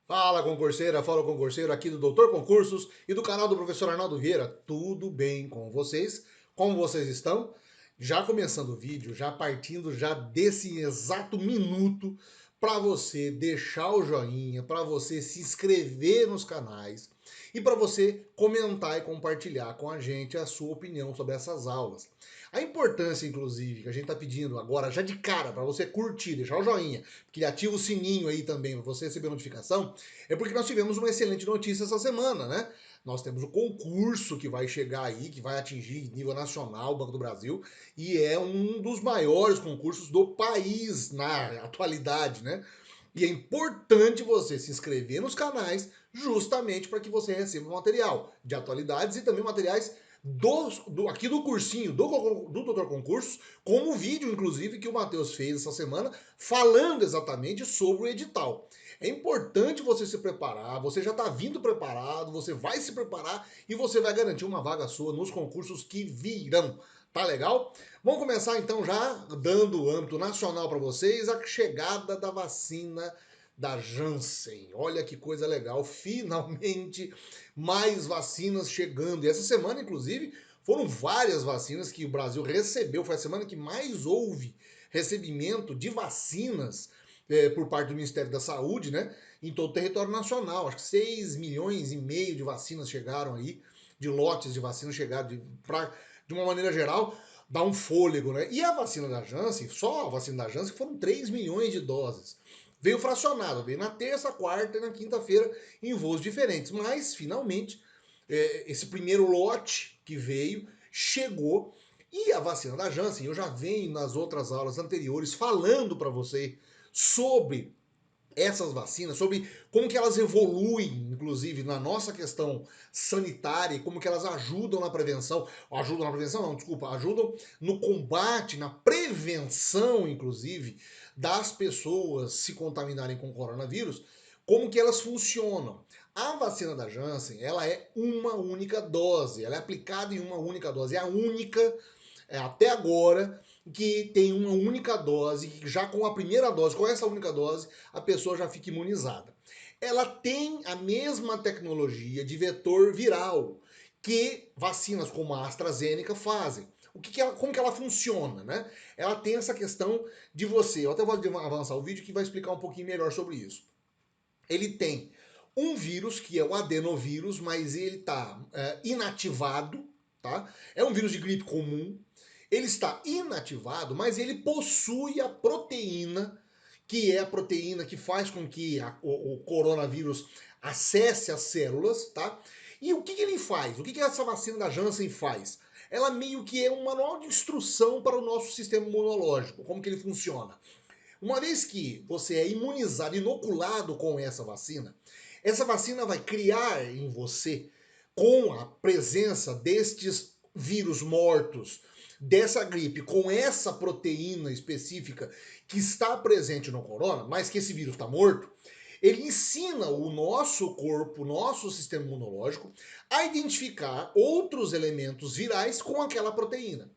Fala concurseiro aqui do Doutor Concursos e do canal do professor Arnaldo Vieira. Tudo bem com vocês? Como vocês estão? Já começando o vídeo, já partindo já desse exato minuto para você deixar o joinha, para você se inscrever nos canais e para você comentar e compartilhar com a gente a sua opinião sobre essas aulas. A importância, inclusive, que a gente está pedindo agora, já de cara, para você curtir, deixar o joinha, que ativa o sininho aí também para você receber notificação, é porque nós tivemos uma excelente notícia essa semana, né? Nós temos o concurso que vai chegar aí, que vai atingir nível nacional o Banco do Brasil, e é um dos maiores concursos do país na atualidade, né? E é importante você se inscrever nos canais justamente para que você receba material de atualidades e também materiais aqui do cursinho, do Doutor Concursos, como o vídeo, inclusive, que o Matheus fez essa semana, falando exatamente sobre o edital. É importante você se preparar, você já está vindo preparado, você vai se preparar e você vai garantir uma vaga sua nos concursos que virão. Tá legal? Vamos começar então já dando o âmbito nacional para vocês, a chegada da vacina da Janssen. Olha que coisa legal, finalmente mais vacinas chegando. E essa semana, inclusive, foram várias vacinas que o Brasil recebeu. Foi a semana que mais houve recebimento de vacinas por parte do Ministério da Saúde, né? Em todo o território nacional. Acho que 6 milhões e meio de vacinas chegaram aí, de lotes de vacinas chegaram de uma maneira geral, dá um fôlego, né? E a vacina da Janssen, só a vacina da Janssen, foram 3 milhões de doses. Veio fracionado, veio na terça, quarta e na quinta-feira em voos diferentes. Mas, finalmente, esse primeiro lote que veio chegou. E a vacina da Janssen, eu já venho nas outras aulas anteriores falando para você sobre essas vacinas, sobre como que elas evoluem, inclusive, na nossa questão sanitária, como que elas ajudam no combate, na prevenção, inclusive, das pessoas se contaminarem com coronavírus, como que elas funcionam. A vacina da Janssen, ela é uma única dose, ela é aplicada em uma única dose, é a única até agora que tem uma única dose, que já com a primeira dose, com essa única dose, a pessoa já fica imunizada. Ela tem a mesma tecnologia de vetor viral que vacinas como a AstraZeneca fazem. Como que ela funciona, né? Ela tem essa questão de você. Eu até vou avançar o vídeo que vai explicar um pouquinho melhor sobre isso. Ele tem um vírus que é o adenovírus, mas ele está inativado, tá? É um vírus de gripe comum. Ele está inativado, mas ele possui a proteína, que é a proteína que faz com que o coronavírus acesse as células, tá? E o que ele faz? O que essa vacina da Janssen faz? Ela meio que é um manual de instrução para o nosso sistema imunológico, como que ele funciona. Uma vez que você é imunizado, inoculado com essa vacina vai criar em você, com a presença destes vírus mortos, dessa gripe, com essa proteína específica que está presente no corona, mas que esse vírus está morto, ele ensina o nosso corpo, o nosso sistema imunológico, a identificar outros elementos virais com aquela proteína.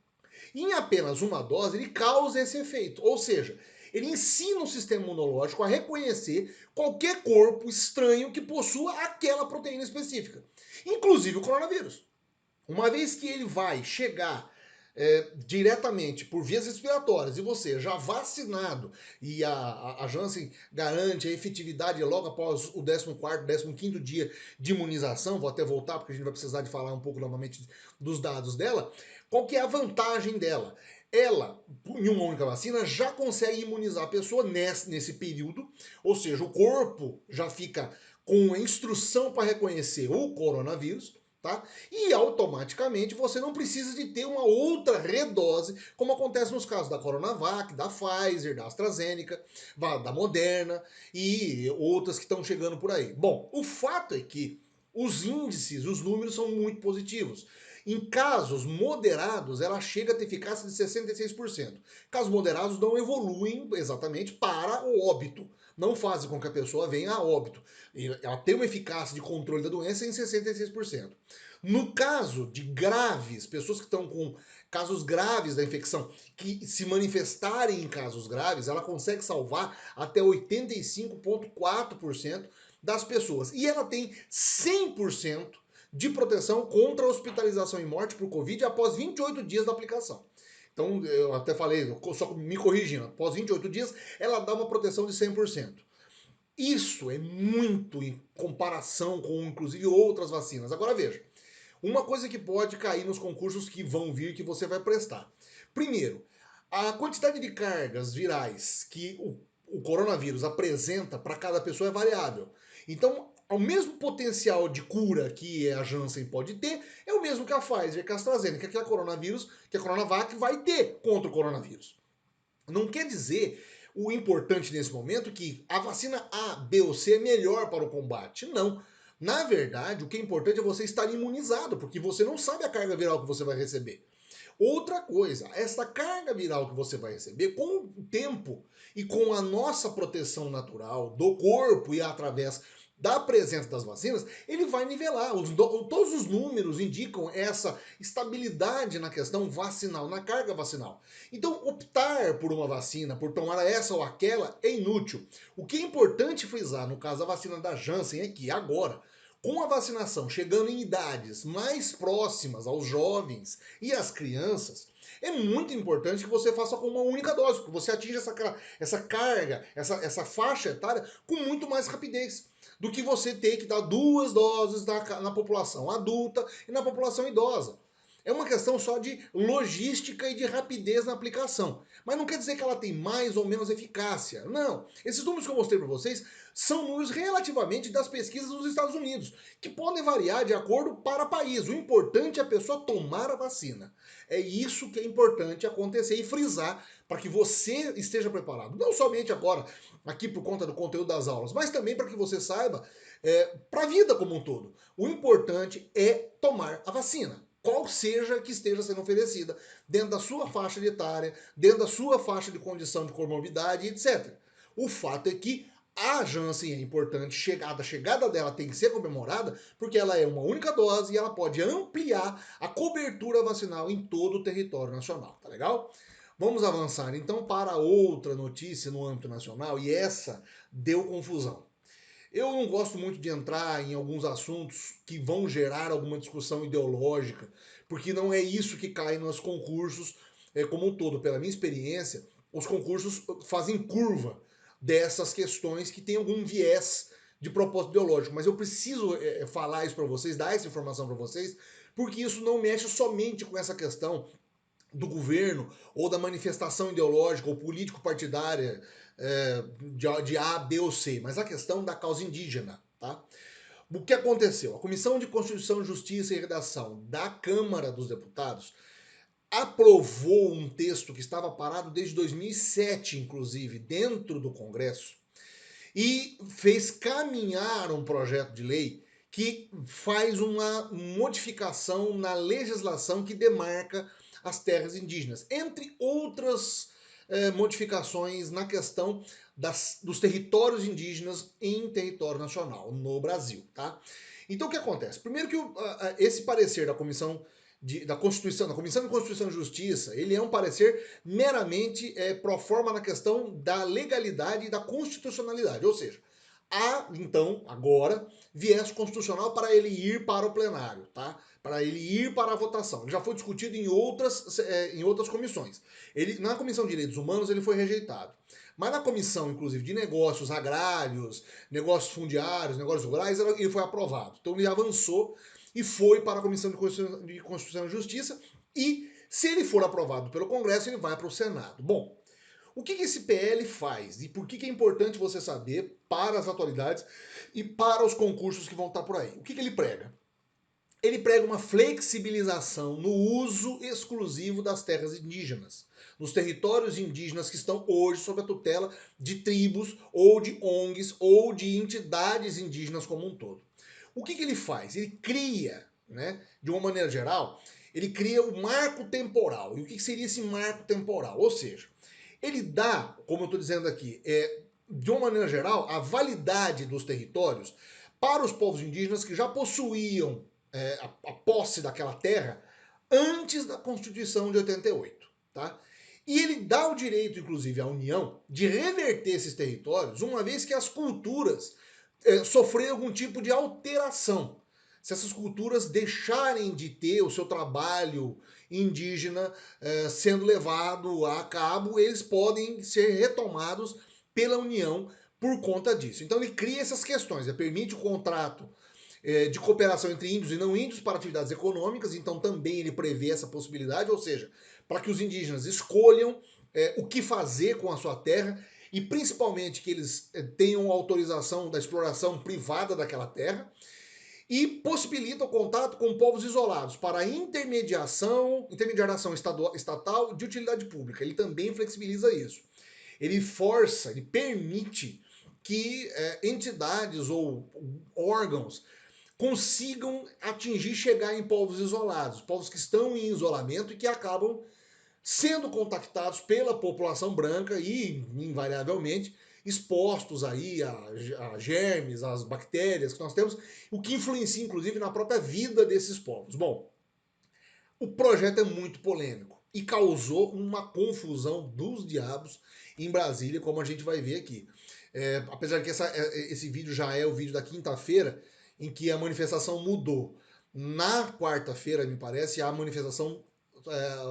Em apenas uma dose, ele causa esse efeito. Ou seja, ele ensina o sistema imunológico a reconhecer qualquer corpo estranho que possua aquela proteína específica, inclusive o coronavírus. Uma vez que ele vai chegar diretamente por vias respiratórias e você já vacinado e a Janssen garante a efetividade logo após o 14º, 15º dia de imunização, vou até voltar porque a gente vai precisar de falar um pouco novamente dos dados dela, qual que é a vantagem dela? Ela, em uma única vacina, já consegue imunizar a pessoa nesse período, ou seja, o corpo já fica com a instrução para reconhecer o coronavírus, tá? E automaticamente você não precisa de ter uma outra redose, como acontece nos casos da Coronavac, da Pfizer, da AstraZeneca, da Moderna e outras que estão chegando por aí. Bom, o fato é que os índices, os números são muito positivos. Em casos moderados, ela chega a ter eficácia de 66%. Casos moderados não evoluem exatamente para o óbito. Não fazem com que a pessoa venha a óbito. Ela tem uma eficácia de controle da doença em 66%. No caso de graves, pessoas que estão com casos graves da infecção, que se manifestarem em casos graves, ela consegue salvar até 85,4% das pessoas. E ela tem 100% de proteção contra hospitalização e morte por Covid após 28 dias da aplicação. Então, eu até falei, só me corrigindo, após 28 dias, ela dá uma proteção de 100%. Isso é muito em comparação com, inclusive, outras vacinas. Agora veja, uma coisa que pode cair nos concursos que vão vir, que você vai prestar. Primeiro, a quantidade de cargas virais que o coronavírus apresenta para cada pessoa é variável. Então, o mesmo potencial de cura que a Janssen pode ter é o mesmo que a Pfizer, que a AstraZeneca, que a coronavírus, que a Coronavac vai ter contra o coronavírus. Não quer dizer o importante nesse momento que a vacina A, B ou C é melhor para o combate. Não. Na verdade, o que é importante é você estar imunizado, porque você não sabe a carga viral que você vai receber. Outra coisa, essa carga viral que você vai receber, com o tempo e com a nossa proteção natural do corpo e através da presença das vacinas, ele vai nivelar. Todos os números indicam essa estabilidade na questão vacinal, na carga vacinal. Então, optar por uma vacina, por tomar essa ou aquela, é inútil. O que é importante frisar no caso da vacina da Janssen é que agora, com a vacinação chegando em idades mais próximas aos jovens e às crianças, é muito importante que você faça com uma única dose, que você atinja essa carga, essa faixa etária com muito mais rapidez do que você ter que dar 2 doses na população adulta e na população idosa. É uma questão só de logística e de rapidez na aplicação. Mas não quer dizer que ela tem mais ou menos eficácia. Não. Esses números que eu mostrei para vocês são números relativamente das pesquisas dos Estados Unidos, que podem variar de acordo para país. O importante é a pessoa tomar a vacina. É isso que é importante acontecer e frisar para que você esteja preparado. Não somente agora, aqui por conta do conteúdo das aulas, mas também para que você saiba para a vida como um todo. O importante é tomar a vacina, qual seja que esteja sendo oferecida, dentro da sua faixa etária, dentro da sua faixa de condição de comorbidade, etc. O fato é que a Janssen é importante, a chegada dela tem que ser comemorada, porque ela é uma única dose e ela pode ampliar a cobertura vacinal em todo o território nacional, tá legal? Vamos avançar então para outra notícia no âmbito nacional, e essa deu confusão. Eu não gosto muito de entrar em alguns assuntos que vão gerar alguma discussão ideológica, porque não é isso que cai nos concursos como um todo. Pela minha experiência, os concursos fazem curva dessas questões que têm algum viés de propósito ideológico. Mas eu preciso falar isso para vocês, dar essa informação para vocês, porque isso não mexe somente com essa questão do governo ou da manifestação ideológica ou político-partidária de A, B ou C, mas a questão da causa indígena, tá? O que aconteceu? A Comissão de Constituição, Justiça e Redação da Câmara dos Deputados aprovou um texto que estava parado desde 2007, inclusive, dentro do Congresso, e fez caminhar um projeto de lei que faz uma modificação na legislação que demarca as terras indígenas, entre outras modificações na questão dos territórios indígenas em território nacional, no Brasil. Tá? Então o que acontece? Primeiro que esse parecer da Comissão da Constituição, da Comissão de Constituição e Justiça, ele é um parecer meramente pro forma na questão da legalidade e da constitucionalidade, ou seja, há então agora viés constitucional para ele ir para o plenário, tá? Para ele ir para a votação. Ele já foi discutido em outras comissões. Na Comissão de Direitos Humanos ele foi rejeitado. Mas na comissão, inclusive, de negócios agrários, negócios fundiários, negócios rurais, ele foi aprovado. Então ele avançou e foi para a Comissão de Constituição e Justiça, e se ele for aprovado pelo Congresso, ele vai para o Senado. Bom, o que esse PL faz e por que é importante você saber para as atualidades e para os concursos que vão estar por aí? O que ele prega? Ele prega uma flexibilização no uso exclusivo das terras indígenas, nos territórios indígenas que estão hoje sob a tutela de tribos ou de ONGs ou de entidades indígenas como um todo. O que ele faz? Ele cria, né, de uma maneira geral, ele cria o marco temporal. E o que seria esse marco temporal? Ou seja, ele dá, como eu estou dizendo aqui, de uma maneira geral, a validade dos territórios para os povos indígenas que já possuíam a posse daquela terra antes da Constituição de 88. Tá? E ele dá o direito, inclusive, à União de reverter esses territórios, uma vez que as culturas sofrer algum tipo de alteração. Se essas culturas deixarem de ter o seu trabalho indígena sendo levado a cabo, eles podem ser retomados pela União por conta disso. Então ele cria essas questões, ele permite o contrato de cooperação entre índios e não índios para atividades econômicas, então também ele prevê essa possibilidade, ou seja, para que os indígenas escolham o que fazer com a sua terra e principalmente que eles tenham autorização da exploração privada daquela terra e possibilita o contato com povos isolados para a intermediação estatal de utilidade pública. Ele também flexibiliza isso. Ele força, ele permite que entidades ou órgãos consigam atingir, chegar em povos isolados, povos que estão em isolamento e que acabam sendo contactados pela população branca e, invariavelmente, expostos aí a germes, às bactérias que nós temos, o que influencia, inclusive, na própria vida desses povos. Bom, o projeto é muito polêmico e causou uma confusão dos diabos em Brasília, como a gente vai ver aqui. Apesar que esse vídeo já é o vídeo da quinta-feira, em que a manifestação mudou. Na quarta-feira, me parece, a manifestação,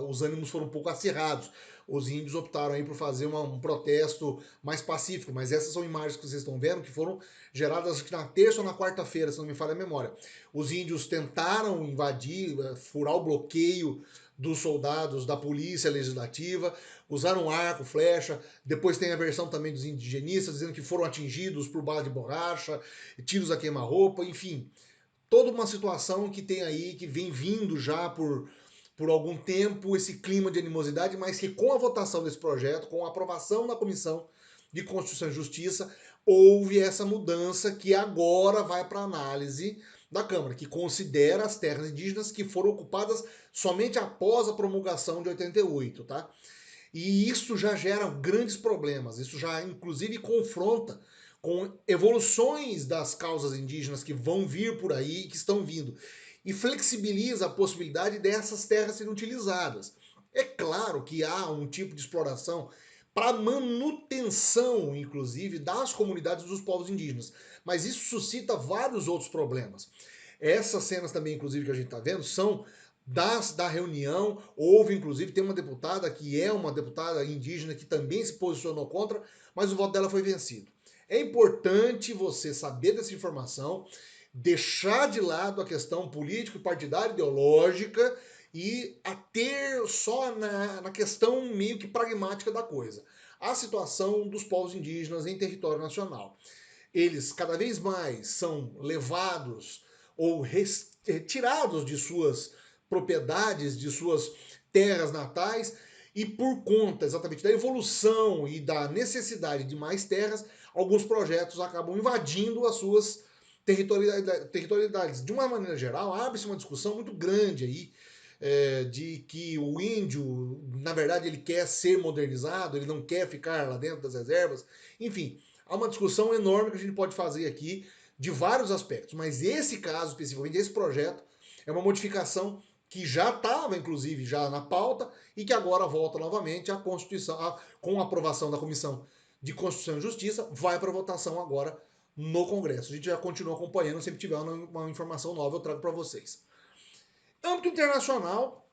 os ânimos foram um pouco acirrados. Os índios optaram aí por fazer um protesto mais pacífico, mas essas são imagens que vocês estão vendo que foram geradas acho que na terça ou na quarta-feira, se não me falha a memória. Os índios tentaram invadir, furar o bloqueio dos soldados da polícia legislativa, usaram arco, flecha. Depois tem a versão também dos indigenistas dizendo que foram atingidos por bala de borracha, tiros a queima-roupa, enfim. Toda uma situação que tem aí, que vem vindo já por algum tempo, esse clima de animosidade, mas que com a votação desse projeto, com a aprovação na Comissão de Constituição e Justiça, houve essa mudança que agora vai para análise da Câmara, que considera as terras indígenas que foram ocupadas somente após a promulgação de 88, tá? E isso já gera grandes problemas, isso já inclusive confronta com evoluções das causas indígenas que vão vir por aí, que estão vindo, e flexibiliza a possibilidade dessas terras serem utilizadas. É claro que há um tipo de exploração para manutenção, inclusive, das comunidades dos povos indígenas, mas isso suscita vários outros problemas. Essas cenas também, inclusive, que a gente está vendo, são da reunião. Houve, inclusive, tem uma deputada que é uma deputada indígena que também se posicionou contra, mas o voto dela foi vencido. É importante você saber dessa informação, deixar de lado a questão político-partidária ideológica e ater só na questão meio que pragmática da coisa. A situação dos povos indígenas em território nacional. Eles cada vez mais são levados ou retirados de suas propriedades, de suas terras natais, e por conta exatamente da evolução e da necessidade de mais terras, alguns projetos acabam invadindo as suas territorialidades. De uma maneira geral, abre-se uma discussão muito grande aí de que o índio, na verdade, ele quer ser modernizado, ele não quer ficar lá dentro das reservas. Enfim, há uma discussão enorme que a gente pode fazer aqui de vários aspectos, mas esse caso especificamente, esse projeto, é uma modificação que já estava, inclusive, já na pauta e que agora volta novamente à Constituição, com a aprovação da Comissão de Constituição e Justiça, vai para votação agora no Congresso. A gente já continua acompanhando, sempre tiver uma informação nova eu trago para vocês. Âmbito internacional,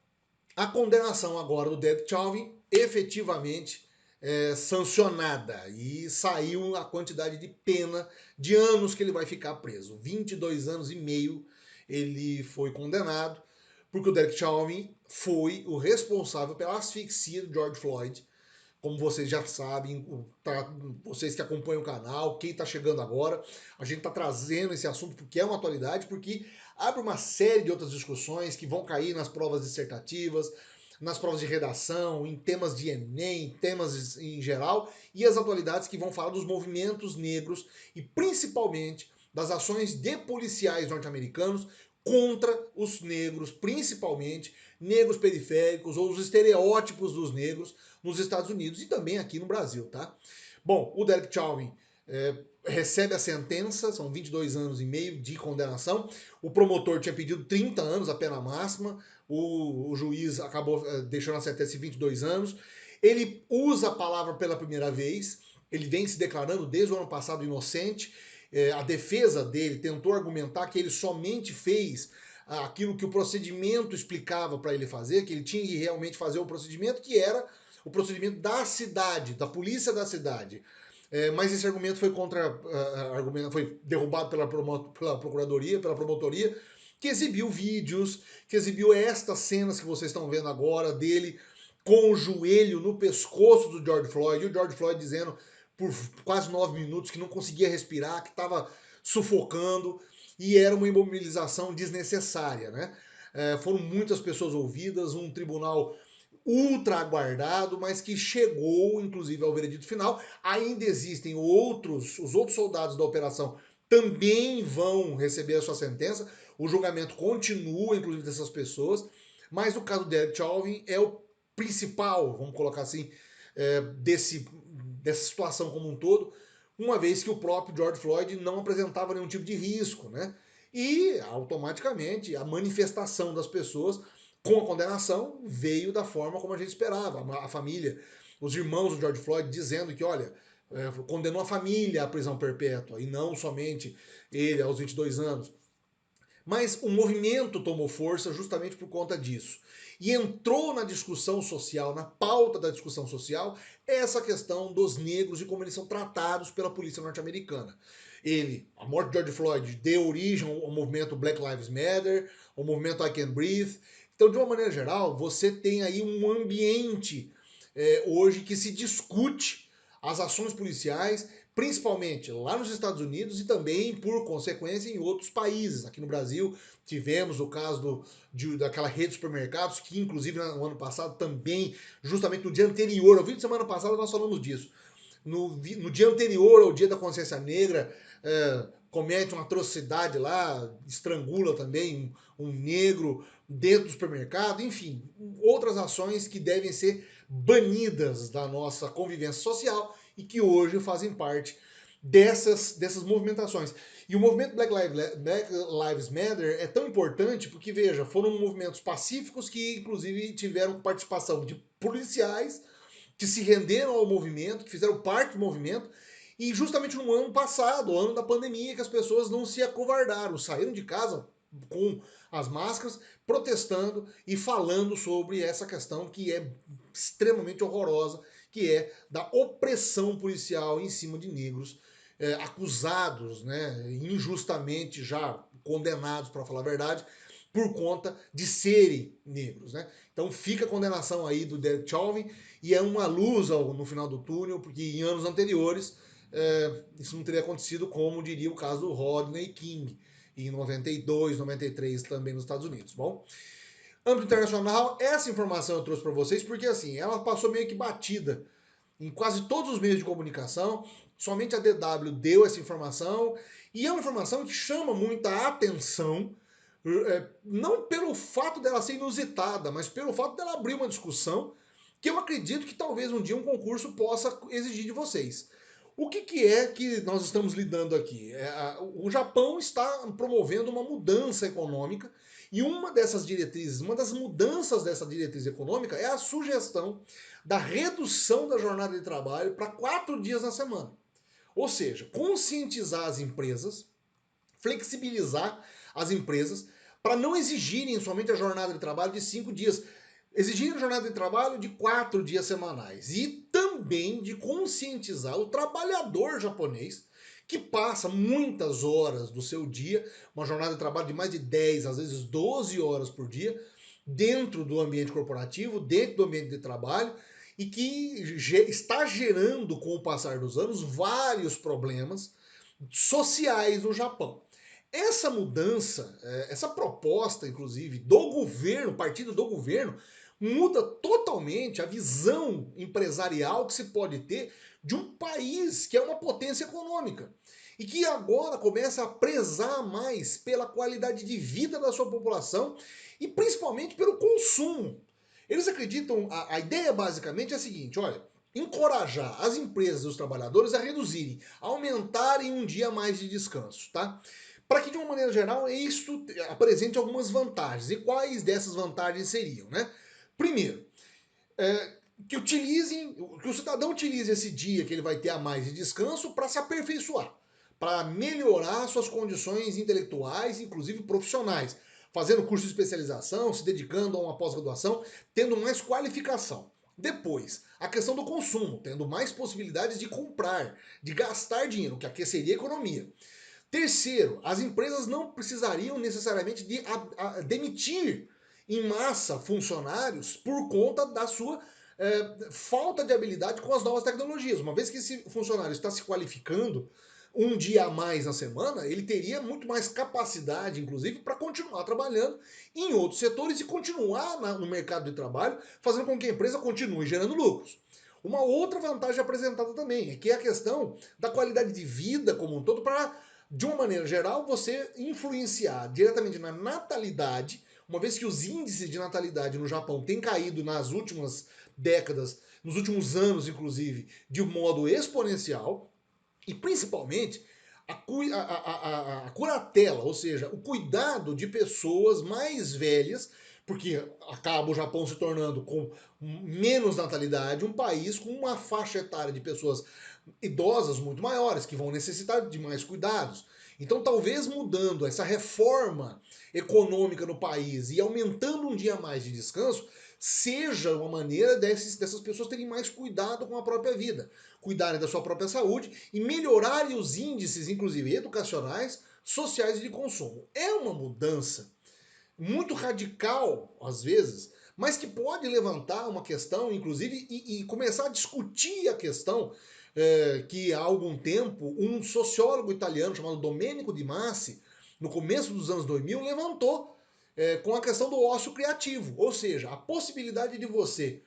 a condenação agora do Derek Chauvin efetivamente sancionada e saiu a quantidade de pena de anos que ele vai ficar preso. 22 anos e meio ele foi condenado porque o Derek Chauvin foi o responsável pela asfixia do George Floyd. Como vocês já sabem, vocês que acompanham o canal, quem está chegando agora, a gente está trazendo esse assunto porque é uma atualidade, porque abre uma série de outras discussões que vão cair nas provas dissertativas, nas provas de redação, em temas de Enem, temas em geral, e as atualidades que vão falar dos movimentos negros e principalmente das ações de policiais norte-americanos contra os negros, principalmente negros periféricos ou os estereótipos dos negros nos Estados Unidos e também aqui no Brasil, tá? Bom, o Derek Chauvin recebe a sentença, são 22 anos e meio de condenação. O promotor tinha pedido 30 anos, a pena máxima. O juiz acabou deixando a sentença em 22 anos. Ele usa a palavra pela primeira vez. Ele vem se declarando desde o ano passado inocente. a defesa dele tentou argumentar que ele somente fez aquilo que o procedimento explicava para ele fazer, que ele tinha que realmente fazer o procedimento, que era o procedimento da cidade, da polícia da cidade. Mas esse argumento foi foi derrubado pela procuradoria, pela promotoria, que exibiu vídeos, que exibiu estas cenas que vocês estão vendo agora dele com o joelho no pescoço do George Floyd, e o George Floyd dizendo por quase 9 minutos que não conseguia respirar, que estava sufocando, e era uma imobilização desnecessária, né? Foram muitas pessoas ouvidas, um tribunal ultra aguardado, mas que chegou, inclusive, ao veredito final. Ainda existem os outros soldados da operação também vão receber a sua sentença. O julgamento continua, inclusive, dessas pessoas, mas o caso do Derek Chauvin é o principal, vamos colocar assim, dessa situação como um todo, uma vez que o próprio George Floyd não apresentava nenhum tipo de risco, né? E automaticamente a manifestação das pessoas com a condenação veio da forma como a gente esperava. A família, os irmãos do George Floyd dizendo que, olha, condenou a família à prisão perpétua e não somente ele aos 22 anos. Mas o movimento tomou força justamente por conta disso. E entrou na discussão social, na pauta da discussão social, essa questão dos negros e como eles são tratados pela polícia norte-americana. A morte de George Floyd, deu origem ao movimento Black Lives Matter, ao movimento I Can't Breathe. Então, de uma maneira geral, você tem aí um ambiente hoje que se discute as ações policiais, principalmente lá nos Estados Unidos e também, por consequência, em outros países. Aqui no Brasil, tivemos o caso daquela rede de supermercados, que inclusive no ano passado também, justamente no dia anterior, ao vídeo de semana passada nós falamos disso, no dia anterior ao dia da consciência negra, comete uma atrocidade lá, estrangula também um negro dentro do supermercado, enfim, outras ações que devem ser banidas da nossa convivência social e que hoje fazem parte dessas movimentações. E o movimento Black Lives Matter é tão importante porque, veja, foram movimentos pacíficos que, inclusive, tiveram participação de policiais que se renderam ao movimento, que fizeram parte do movimento, e justamente no ano passado, o ano da pandemia, que as pessoas não se acovardaram, saíram de casa com as máscaras, protestando e falando sobre essa questão que é extremamente horrorosa, que é da opressão policial em cima de negros, acusados, né, injustamente já condenados, para falar a verdade, por conta de serem negros, né? Então fica a condenação aí do Derek Chauvin e é uma luz no final do túnel, porque em anos anteriores isso não teria acontecido, como diria o caso do Rodney King, em 92, 93 também nos Estados Unidos. Bom, âmbito internacional, essa informação eu trouxe para vocês porque assim, ela passou meio que batida em quase todos os meios de comunicação, somente a DW deu essa informação, e é uma informação que chama muita atenção, não pelo fato dela ser inusitada, mas pelo fato dela abrir uma discussão que eu acredito que talvez um dia um concurso possa exigir de vocês. O que é que nós estamos lidando aqui? O Japão está promovendo uma mudança econômica e uma dessas diretrizes, uma das mudanças dessa diretriz econômica é a sugestão da redução da jornada de trabalho para 4 dias na semana. Ou seja, conscientizar as empresas, flexibilizar as empresas para não exigirem somente a jornada de trabalho de 5 dias, exigirem a jornada de trabalho de 4 dias semanais. E também de conscientizar o trabalhador japonês que passa muitas horas do seu dia, uma jornada de trabalho de mais de 10, às vezes 12 horas por dia, dentro do ambiente corporativo, dentro do ambiente de trabalho, e que está gerando, com o passar dos anos, vários problemas sociais no Japão. Essa mudança, essa proposta, inclusive, do governo, partido do governo, muda totalmente a visão empresarial que se pode ter de um país que é uma potência econômica e que agora começa a prezar mais pela qualidade de vida da sua população e principalmente pelo consumo. Eles acreditam, a ideia basicamente é a seguinte, olha, encorajar as empresas e os trabalhadores a reduzirem, a aumentarem um dia a mais de descanso, tá? Para que, de uma maneira geral, isto apresente algumas vantagens. E quais dessas vantagens seriam, né? Primeiro, que o cidadão utilize esse dia que ele vai ter a mais de descanso para se aperfeiçoar, para melhorar suas condições intelectuais, inclusive profissionais, fazendo curso de especialização, se dedicando a uma pós-graduação, tendo mais qualificação. Depois, a questão do consumo, tendo mais possibilidades de comprar, de gastar dinheiro, que aqueceria a economia. Terceiro, as empresas não precisariam necessariamente de demitir em massa funcionários por conta da sua falta de habilidade com as novas tecnologias. Uma vez que esse funcionário está se qualificando um dia a mais na semana, ele teria muito mais capacidade, inclusive, para continuar trabalhando em outros setores e continuar no mercado de trabalho, fazendo com que a empresa continue gerando lucros. Uma outra vantagem apresentada também é que é a questão da qualidade de vida como um todo para, de uma maneira geral, você influenciar diretamente na natalidade, uma vez que os índices de natalidade no Japão têm caído nas últimas décadas, nos últimos anos, inclusive, de um modo exponencial, e principalmente a curatela, ou seja, o cuidado de pessoas mais velhas, porque acaba o Japão se tornando com menos natalidade, um país com uma faixa etária de pessoas idosas muito maiores, que vão necessitar de mais cuidados. Então, talvez mudando essa reforma econômica no país e aumentando um dia a mais de descanso, seja uma maneira dessas pessoas terem mais cuidado com a própria vida, cuidarem da sua própria saúde e melhorarem os índices, inclusive educacionais, sociais e de consumo. É uma mudança muito radical, às vezes, mas que pode levantar uma questão, inclusive, e começar a discutir a questão que há algum tempo um sociólogo italiano chamado Domenico Di Massi, no começo dos anos 2000, levantou com a questão do ócio criativo, ou seja, a possibilidade de você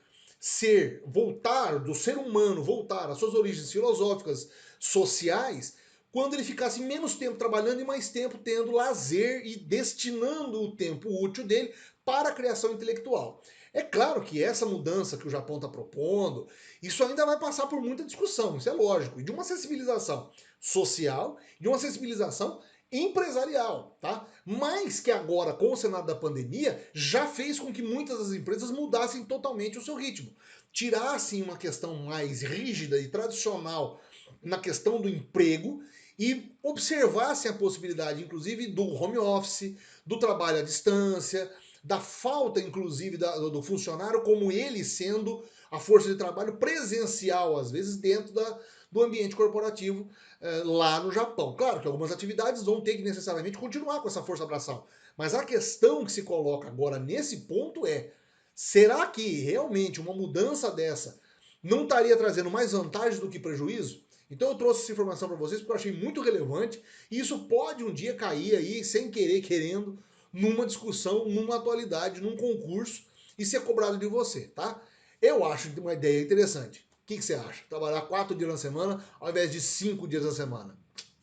do ser humano voltar às suas origens filosóficas, sociais, quando ele ficasse menos tempo trabalhando e mais tempo tendo lazer e destinando o tempo útil dele para a criação intelectual. É claro que essa mudança que o Japão está propondo, isso ainda vai passar por muita discussão, isso é lógico, e de uma sensibilização social, de uma sensibilização empresarial, tá? Mas que agora, com o cenário da pandemia, já fez com que muitas das empresas mudassem totalmente o seu ritmo, tirassem uma questão mais rígida e tradicional na questão do emprego e observassem a possibilidade, inclusive, do home office, do trabalho à distância, da falta, inclusive, do funcionário como ele sendo a força de trabalho presencial, às vezes, dentro do ambiente corporativo lá no Japão. Claro que algumas atividades vão ter que necessariamente continuar com essa força braçal, mas a questão que se coloca agora nesse ponto é: será que realmente uma mudança dessa não estaria trazendo mais vantagens do que prejuízo? Então eu trouxe essa informação para vocês porque eu achei muito relevante e isso pode um dia cair aí, sem querer, querendo, numa discussão, numa atualidade, num concurso e ser cobrado de você, tá? Eu acho uma ideia interessante. O que você acha? Trabalhar 4 dias na semana ao invés de 5 dias na semana?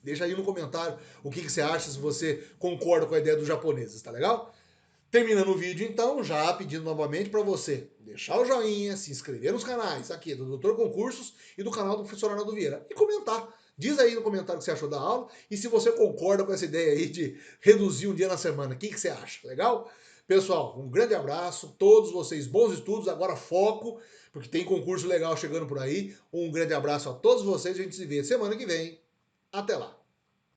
Deixa aí no comentário o que você acha, se você concorda com a ideia dos japoneses, tá legal? Terminando o vídeo, então, já pedindo novamente para você deixar o joinha, se inscrever nos canais aqui do Doutor Concursos e do canal do Professor Arnaldo Vieira e comentar. Diz aí no comentário o que você achou da aula e se você concorda com essa ideia aí de reduzir um dia na semana. O que você acha? Legal? Pessoal, um grande abraço, todos vocês, bons estudos, agora foco, porque tem concurso legal chegando por aí. Um grande abraço a todos vocês, a gente se vê semana que vem. Até lá!